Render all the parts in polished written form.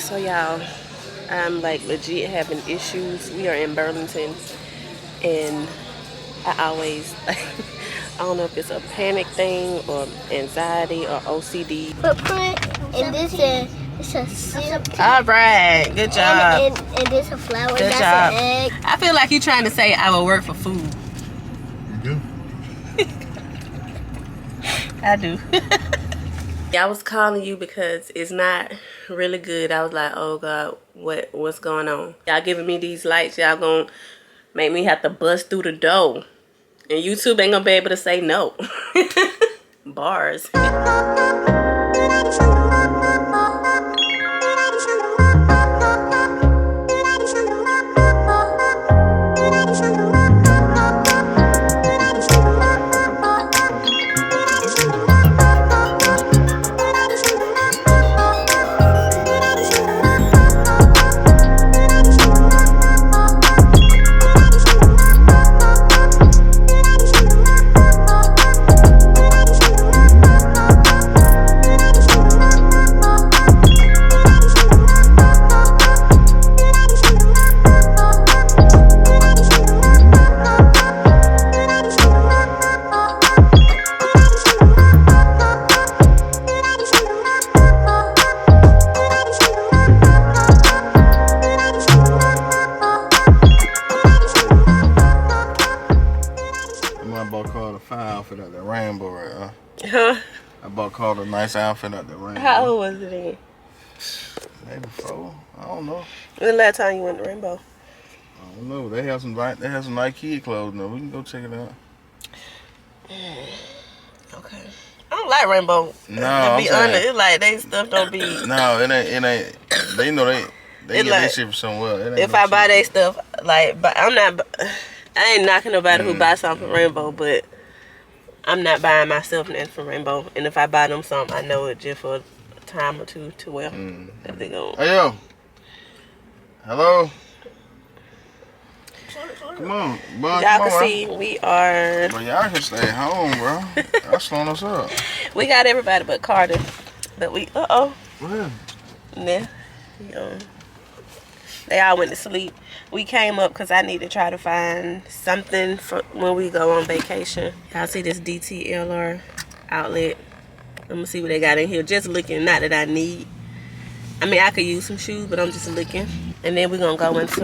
So y'all, I'm like legit having issues. We are in Burlington, and I always I don't know if it's a panic thing or anxiety or OCD. Footprint, and this it's a silk. All right, good job. And this a flower. Good That's job. an egg. I feel like you're trying to say I will work for food. You do. I do. I was calling you because it's not really good. I was like, oh God, what's going on? Y'all giving me these lights, y'all gonna make me have to bust through the door. And YouTube ain't gonna be able to say no. Bars. Outfit at the rainbow right now. Huh? I bought called a nice outfit at the rainbow. How old was it then? Maybe 4. I don't know. When the last time you went to Rainbow? I don't know. They have some Nike clothes now. We can go check it out. Okay. I don't like Rainbow. No, to be honest, it's like they stuff don't be. No, it ain't. They know they get like, that shit from somewhere. If I buy their stuff, like, but I ain't knocking nobody who buy something from Rainbow, but I'm not buying myself nothing from Rainbow. And if I buy them something, I know it just for a time or two to wear. If they go. Hey yo. Hello. Come on, bro. Y'all can see we are. But y'all can stay home, bro. Y'all slowing us up. We got everybody but Carter, but we. Where? Nah. They all went to sleep. We came up because I need to try to find something for when we go on vacation. Y'all see this DTLR outlet. I'm gonna see what they got in here. Just looking, not that I need. I mean, I could use some shoes, but I'm just looking. And then we're gonna go into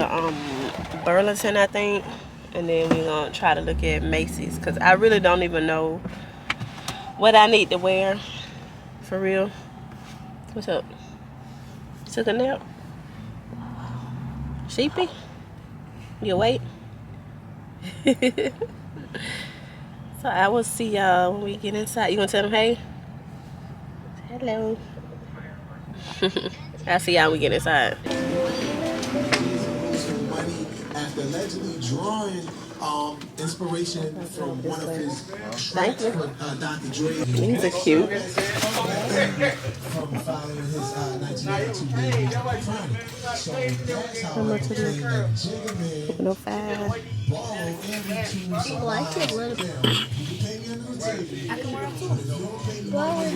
Burlington, I think. And then we're gonna try to look at Macy's because I really don't even know what I need to wear. For real. What's up? Took a nap? Sheepy? You awake? So I will see y'all when we get inside. You gonna tell them hey? Hello. I'll see y'all when we get inside. After allegedly drawing inspiration from one of his tracks from Dr. Dre. These are cute. From following his 1992 debut. So that's how much is it? No 5. I like it a little bit. I can wear it too. Lower.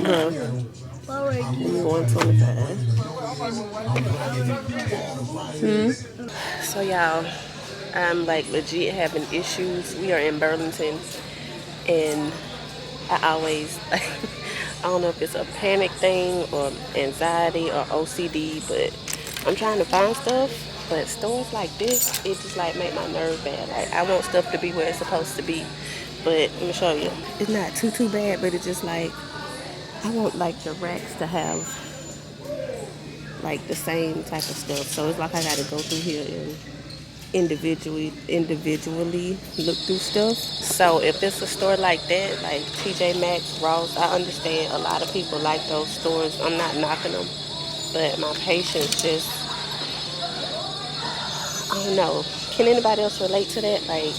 125. So y'all, I'm like legit having issues. We are in Burlington, and I always I don't know if it's a panic thing or anxiety or OCD, but I'm trying to find stuff. But stores like this, it just like make my nerves bad. Like I want stuff to be where it's supposed to be, but let me show you. It's not too bad, but it's just like I want like the racks to have like the same type of stuff. So it's like I gotta go through here and individually look through stuff. So if it's a store like that, like TJ Maxx, Ross, I understand a lot of people like those stores. I'm not knocking them, but my patience just, I don't know. Can anybody else relate to that? Like,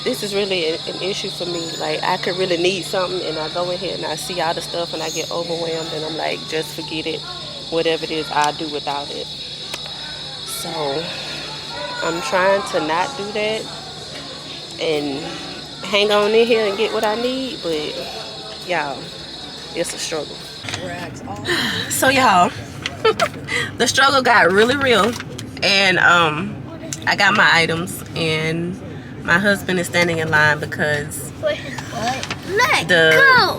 this is really an issue for me. Like, I could really need something, and I go in here and I see all the stuff and I get overwhelmed, and I'm like, just forget it. Whatever it is, I'll do without it. So I'm trying to not do that and hang on in here and get what I need, but y'all, it's a struggle. So y'all, the struggle got really real, and I got my items, and my husband is standing in line because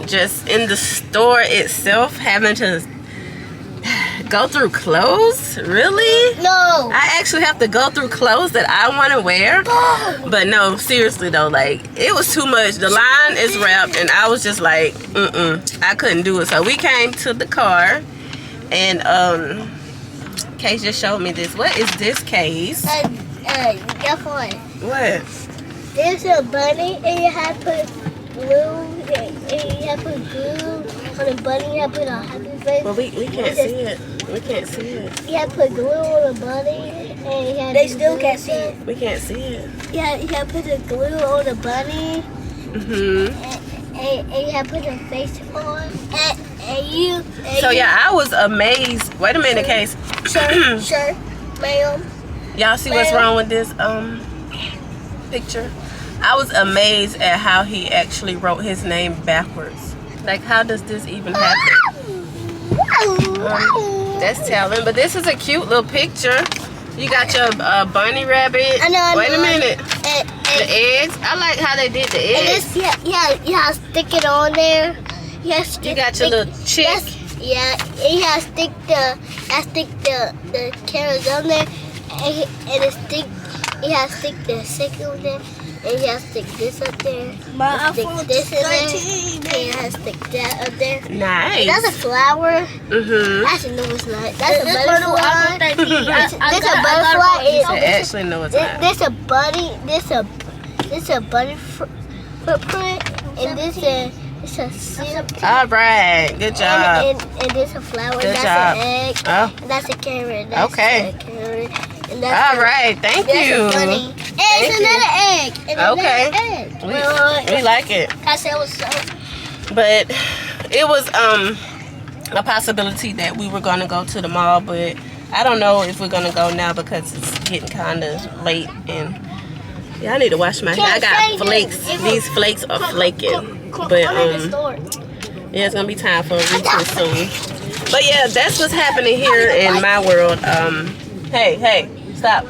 just in the store itself, having to go through clothes. Really? No. I actually have to go through clothes that I want to wear. But no, seriously though, like it was too much. The line is wrapped, and I was just like, I couldn't do it. So we came to the car, and Case just showed me this. What is this, Case? Guess what? What? There's a bunny, and you have to put glue, and you have to put glue on the bunny. You have to put a happy face. Well, we can't see it. We can't see it. You have to put glue on the bunny, and you have they still can't see it. We can't see it. Yeah, you have to put the glue on the bunny. And you have to put the face on. So yeah, I was amazed. Wait a minute, Case. Sure, ma'am. Y'all see what's wrong with this picture? I was amazed at how he actually wrote his name backwards. Like, how does this even happen? That's telling. But this is a cute little picture. You got your bunny rabbit. Wait a minute. The eggs. I like how they did the eggs. You have to stick it on there. You got your little chick. Yeah, and you have to stick the carrots on there, and you have to stick the stick on there, and you have to stick this up there. My stick iPhone's this in 13, there, and you have to stick that up there. Nice. That's a flower. Actually, no, it's not. That's a butterfly. This a butterfly. Actually, no, it's not. This a bunny. This a bunny footprint, and this a seal. All right, good job. And this a flower. Good That's job. an egg. Oh. And that's a carrot. That's Okay. a carrot. And that's All right, thank That's you. a bunny. And it's another egg. And Okay. Another egg. We like it. I said it was so. But it was a possibility that we were gonna go to the mall, but I don't know if we're gonna go now because it's getting kind of late, and yeah, I need to wash my hair. I got flakes. These flakes are flaking. But yeah, it's gonna be time for a retool soon. But yeah, that's what's happening here in my world. Hey, stop.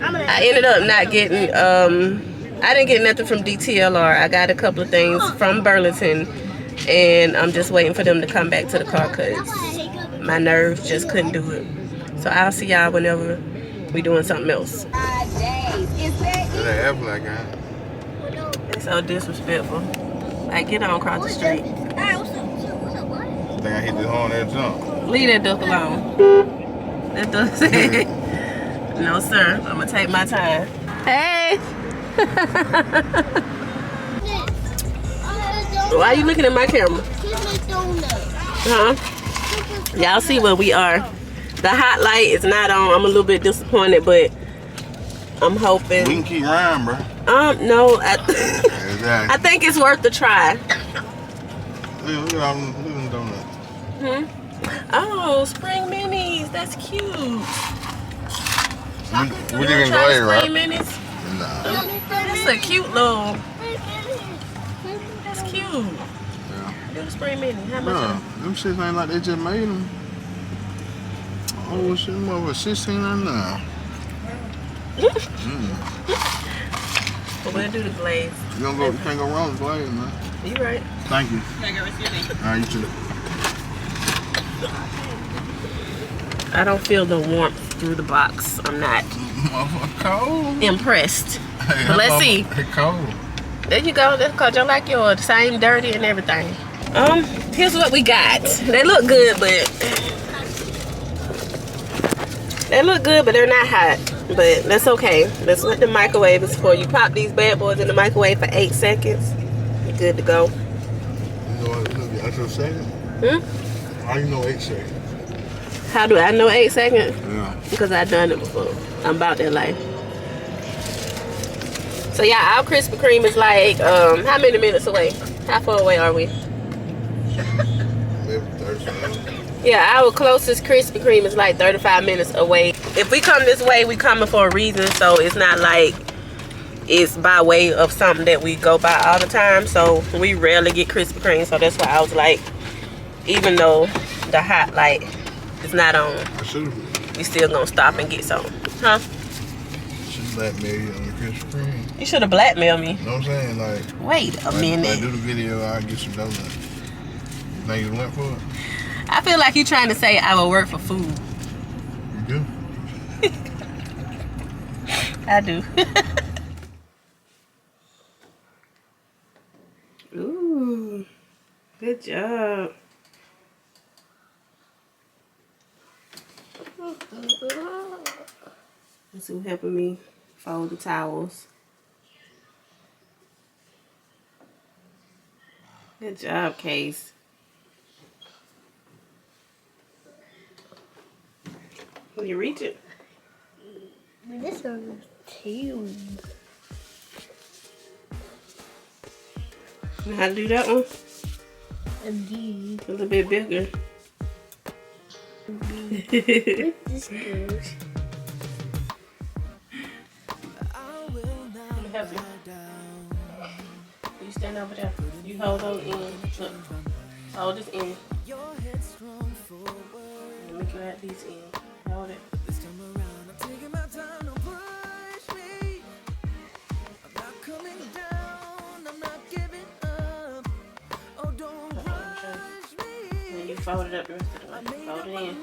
I ended up not getting I didn't get nothing from DTLR. I got a couple of things from Burlington, and I'm just waiting for them to come back to the car because my nerves just couldn't do it. So I'll see y'all whenever we doing something else. That black guy. It's so disrespectful. Like, get on across the street. I think I hit the horn that jump. Leave that duck alone. That duck said, no sir, I'm gonna take my time. Hey! Why are you looking at my camera? Huh? Y'all see where we are. The hot light is not on. I'm a little bit disappointed, but I'm hoping. We can keep riding, bro. No. Exactly. I think it's worth the try. Look at them donuts. Oh, spring minis. That's cute. We didn't go ahead, right? Spring minis? Nah. That's a cute little. That's cute. Yeah. Do the spring mini. How much? Bro, them shit ain't like they just made them. Oh, shit, them over $16.99. But we'll do the glaze. You can't go wrong with glaze, man. You right. Thank you. Alright, you too. I don't feel the warmth through the box. I'm not Cold. impressed. Hey, But let's see. It's cold. There you go. That's cause just like yours. Same dirty and everything. Here's what we got. They look good, but they're not hot. But that's okay. That's what the microwave is for. You pop these bad boys in the microwave for 8 seconds. You're good to go. You know what? You actual second? How you know 8 seconds? How do I know 8 seconds? Yeah. Because I've done it before. I'm about that life. So yeah, our Krispy Kreme is like, how many minutes away? How far away are we? Maybe 35. Yeah, our closest Krispy Kreme is like 35 minutes away. If we come this way, we coming for a reason. So it's not like it's by way of something that we go by all the time. So we rarely get Krispy Kreme. So that's why I was like, even though the hot light is not on, I should have. we still gonna stop and get some. Huh? Should blackmail you on the Krispy Kreme. You should have blackmailed me. You know what I'm saying? Like, wait a minute. When I do the video, I'll get some donuts. You think you went for it? I feel like you trying to say I will work for food. You do? I do. Ooh, good job. This is helping me fold the towels. Good job, Case. Will you reach it? This one's huge. Know how to do that one? Indeed. A little bit bigger. With this goes. Let me help you. You stand over there. You hold those in. Look. Hold this in. Let me grab these in. Hold it. And you fold it up the rest of the way. Fold it in.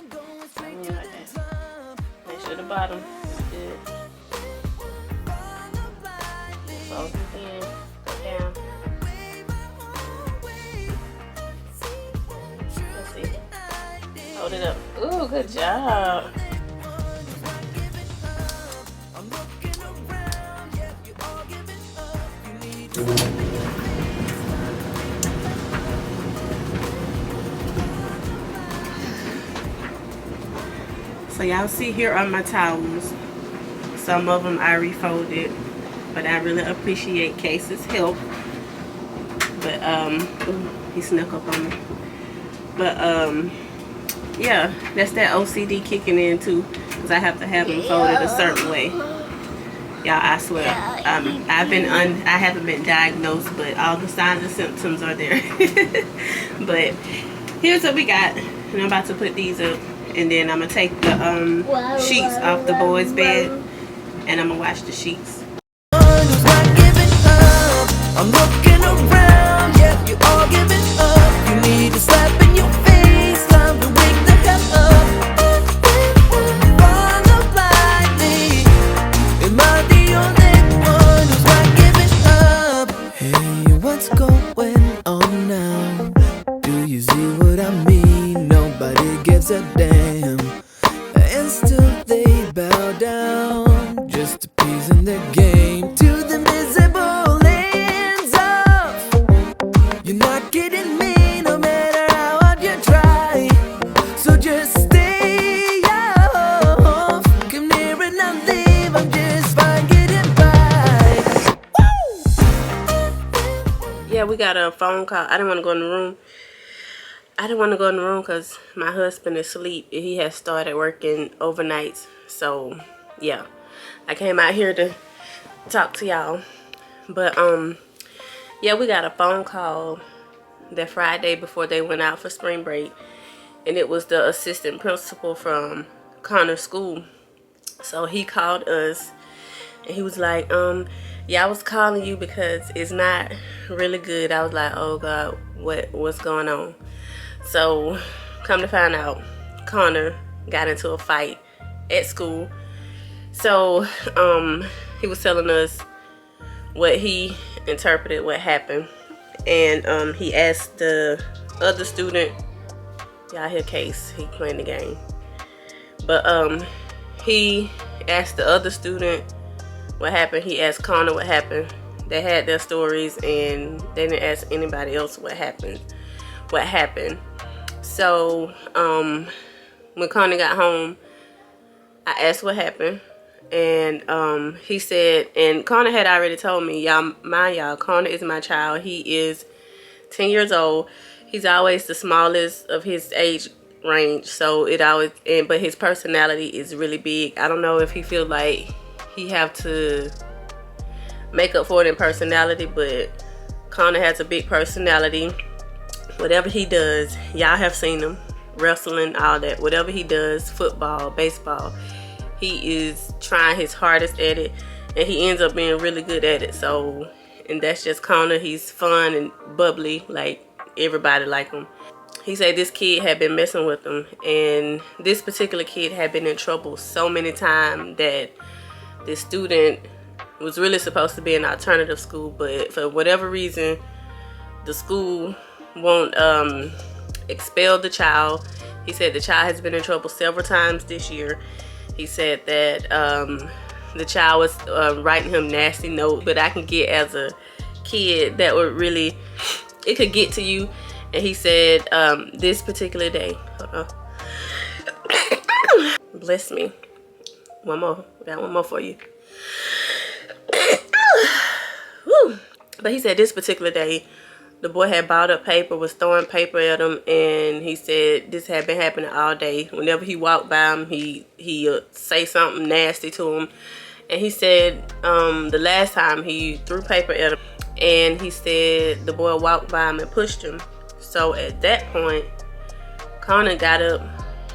Fold it in like that. Make sure the bottom is good. Fold it in. Go down. Let's see. Hold it up. Ooh, good job. So y'all see here are my towels. Some of them I refolded, but I really appreciate Case's help. But ooh, he snuck up on me. But yeah, that's that OCD kicking in too, because I have to have them folded a certain way. Y'all, I swear, I haven't been diagnosed, but all the signs and symptoms are there. But here's what we got, and I'm about to put these up. And then I'm gonna take the sheets off the boys' bed, and I'm gonna wash the sheets. I'm looking around, yeah, you all giving up. You need a slap in your face, time to wake the hell up. Follow blindly, am I the only one who's not giving up? Hey, what's going on now? Do you see what I mean? Nobody gives a damn, and still they bow down, just appeasing their game to the miserable ends of. You're not getting me no matter how hard you try, so just stay off. Come near and I'll leave, I'm just fine getting by. Woo! Yeah, we got a phone call. I didn't want to go in the room. I didn't want to go in the room because my husband is asleep. He has started working overnights. So, yeah. I came out here to talk to y'all. But, yeah, we got a phone call that Friday before they went out for spring break. And it was the assistant principal from Connor's school. So, he called us. And he was like, yeah, I was calling you because it's not really good. I was like, oh, God, what's going on? So, come to find out, Connor got into a fight at school. So, he was telling us what he interpreted what happened. And he asked the other student, y'all hear Case, he playing the game. But he asked the other student what happened. He asked Connor what happened. They had their stories and they didn't ask anybody else what happened. So, when Connor got home, I asked what happened, and he said, and Connor had already told me, y'all, Connor is my child. He is 10 years old. He's always the smallest of his age range, so it always, but his personality is really big. I don't know if he feels like he have to make up for it in personality, but Connor has a big personality. whatever he does, y'all have seen him, wrestling, all that, whatever he does, football, baseball, he is trying his hardest at it, and he ends up being really good at it. So, and that's just Connor. He's fun and bubbly, like everybody like him. He said this kid had been messing with him, and this particular kid had been in trouble so many times that this student was really supposed to be an alternative school, but for whatever reason, the school won't expel the child. He said the child has been in trouble several times this year. He said that the child was writing him nasty notes, but I can get as a kid that would really, it could get to you. And he said this particular day, bless me, one more, got one more for you. Woo. But he said this particular day, the boy had bought up paper, was throwing paper at him, and he said this had been happening all day. Whenever he walked by him, he say something nasty to him. And he said the last time he threw paper at him, and he said the boy walked by him and pushed him. So at that point, Connor got up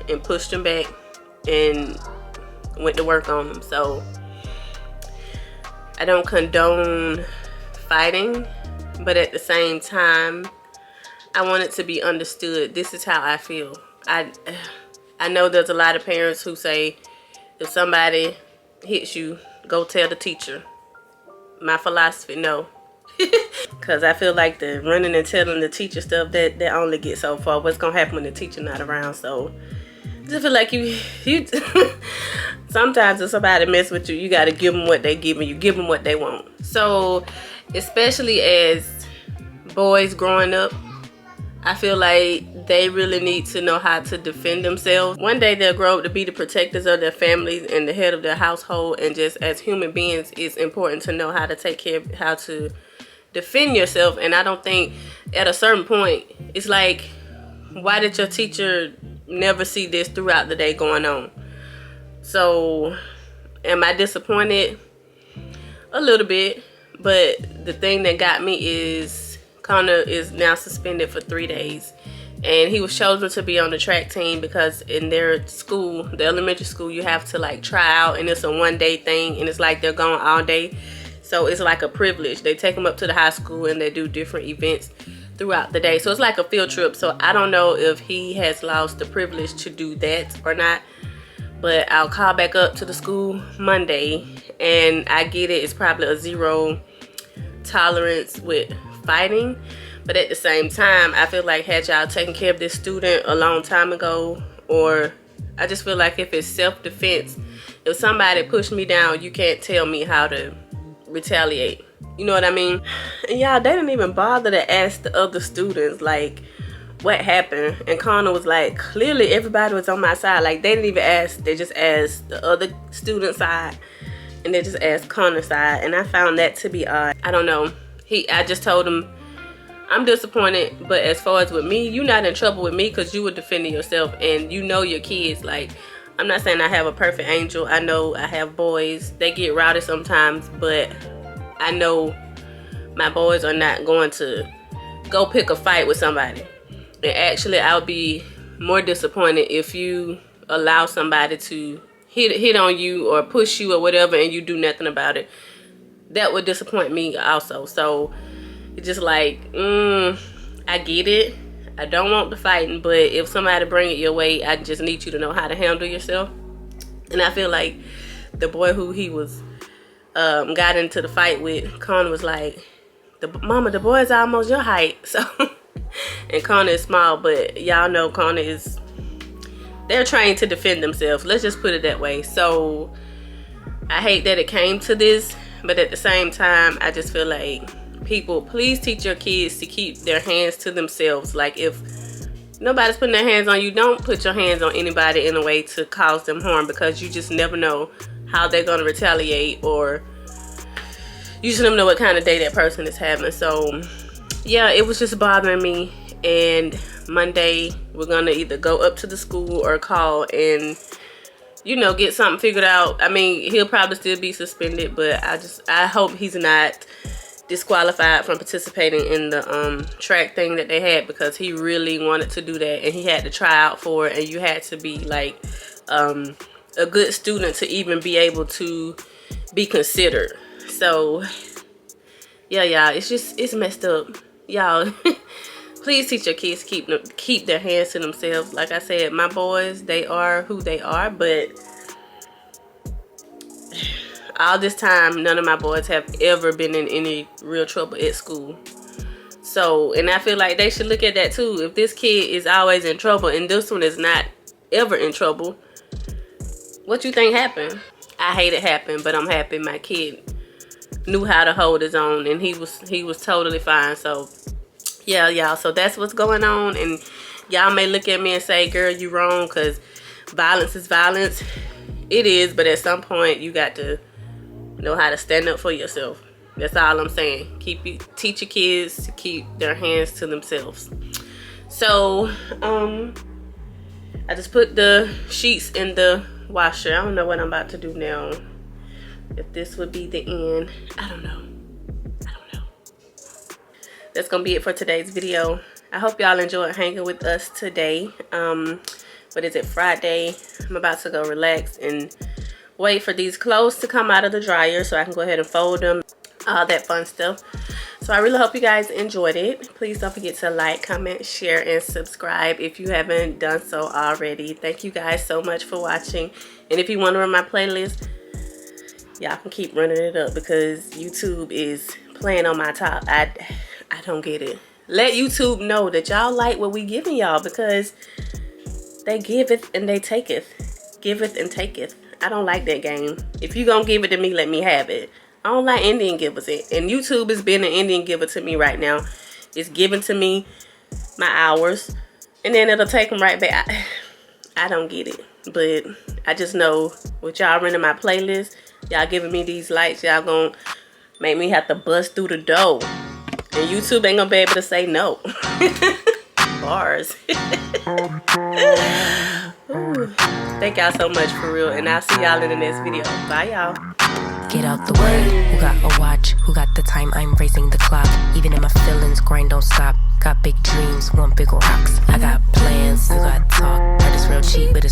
and pushed him back and went to work on him. So I don't condone fighting, but at the same time, I want it to be understood. This is how I feel. I know there's a lot of parents who say, if somebody hits you, go tell the teacher. My philosophy, no. Because I feel like the running and telling the teacher stuff, that only gets so far. What's going to happen when the teacher not around? So I just feel like you sometimes if somebody mess with you, you got to give them what they giving you. Give them what they want. So especially as boys growing up, I feel like they really need to know how to defend themselves. One day they'll grow up to be the protectors of their families and the head of their household. And just as human beings, it's important to know how to take care of, how to defend yourself. And I don't think at a certain point, it's like, why did your teacher never see this throughout the day going on? So am I disappointed? A little bit. But the thing that got me is Connor is now suspended for 3 days. And he was chosen to be on the track team because in their school, the elementary school, you have to like try out, and it's a one-day thing, and it's like they're gone all day. So it's like a privilege. They take them up to the high school and they do different events throughout the day. So it's like a field trip. So I don't know if he has lost the privilege to do that or not. But I'll call back up to the school Monday, and I get it. It's probably a zero tolerance with fighting. But at the same time, I feel like had y'all taken care of this student a long time ago, or I just feel like if it's self-defense, if somebody pushed me down, you can't tell me how to retaliate. You know what I mean? And y'all, they didn't even bother to ask the other students like what happened. And Connor was like, clearly everybody was on my side. Like they didn't even ask, they just asked the other student side, and they just asked Connor's side. And I found that to be odd. I don't know. I just told him, I'm disappointed, but as far as with me, you're not in trouble with me because you were defending yourself and you know your kids. Like, I'm not saying I have a perfect angel. I know I have boys. They get rowdy sometimes, but I know my boys are not going to go pick a fight with somebody. And actually, I'll be more disappointed if you allow somebody to hit on you or push you or whatever and you do nothing about it. That would disappoint me also. So it's just like, I get it. I don't want the fighting, but if somebody bring it your way, I just need you to know how to handle yourself. And I feel like the boy who he was got into the fight with, Connor was like, Mama, the boy's almost your height. So, and Connor is small, but y'all know Connor is, they're trained to defend themselves. Let's just put it that way. So I hate that it came to this, but at the same time, I just feel like people, please teach your kids to keep their hands to themselves. Like if nobody's putting their hands on you, don't put your hands on anybody in a way to cause them harm, because you just never know how they're going to retaliate, or you just never know what kind of day that person is having. So yeah, it was just bothering me. And Monday we're going to either go up to the school or call and, you know, get something figured out. I mean, he'll probably still be suspended, but I hope he's not disqualified from participating in the track thing that they had because he really wanted to do that and he had to try out for it, and you had to be like a good student to even be able to be considered. So yeah, y'all, it's messed up, y'all. Please teach your kids to keep their hands to themselves. Like I said, my boys, they are who they are, but all this time, none of my boys have ever been in any real trouble at school. So, and I feel like they should look at that too. If this kid is always in trouble and this one is not ever in trouble, what you think happened? I hate it happened, but I'm happy my kid knew how to hold his own, and he was totally fine. So yeah, y'all, so that's what's going on. And y'all may look at me and say, girl, you wrong, because violence is violence. It is, but at some point you got to know how to stand up for yourself. That's all I'm saying. Teach your kids to keep their hands to themselves. So I just put the sheets in the washer. I don't know what I'm about to do now. If this would be the end, I don't know. That's gonna be it for today's video. I hope y'all enjoyed hanging with us today. What is it, Friday? I'm about to go relax and wait for these clothes to come out of the dryer so I can go ahead and fold them, all that fun stuff. So I really hope you guys enjoyed it. Please don't forget to like, comment, share, and subscribe if you haven't done so already. Thank you guys so much for watching. And if you want to run my playlist, y'all can keep running it up because YouTube is playing on my top. I don't get it. Let YouTube know that y'all like what we giving y'all, because they giveth and they taketh. Giveth and taketh. I don't like that game. If you gonna give it to me, let me have it. I don't like Indian givers. And YouTube is being an Indian giver to me right now. It's giving to me my hours, and then it'll take them right back. I don't get it. But I just know with y'all running my playlist, y'all giving me these likes, y'all gonna make me have to bust through the door. And YouTube ain't gonna be able to say no. Bars. Ooh. Thank y'all so much for real, and I'll see y'all in the next video. Bye, y'all. Get out the way. Who got a watch? Who got the time? I'm racing the clock. Even in my feelings, grind don't stop. Got big dreams, want big rocks. I got plans, you got talk. Heard it's real cheap, but it's